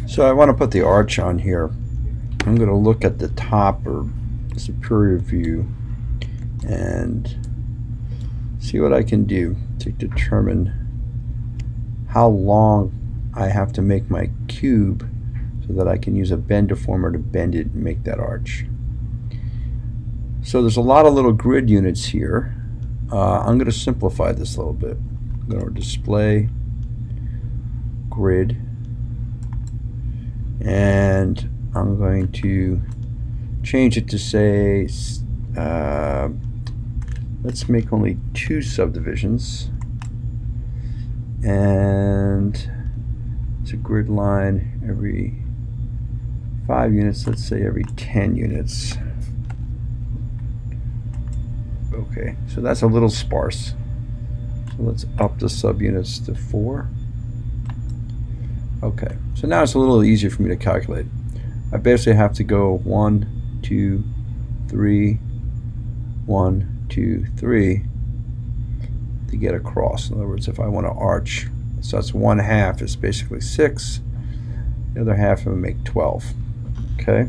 So I want to put the arch on here. I'm going to look at the top or superior view and see what I can do to determine how long I have to make my cube so that I can use a bend deformer to bend it and make that arch. So there's a lot of little grid units here. I'm going to simplify this a little bit. I'm going to display grid, and I'm going to change it to say let's make only 2 subdivisions, and it's a grid line every 5 units. Let's say every 10 units. Okay, so that's a little sparse. So let's up the subunits to 4. Okay, so now it's a little easier for me to calculate. I basically have to go 1, 2, 3, 1, 2, 3 to get across. In other words, if I want to arch, so that's 1/2 is basically 6. The other half will make 12. Okay.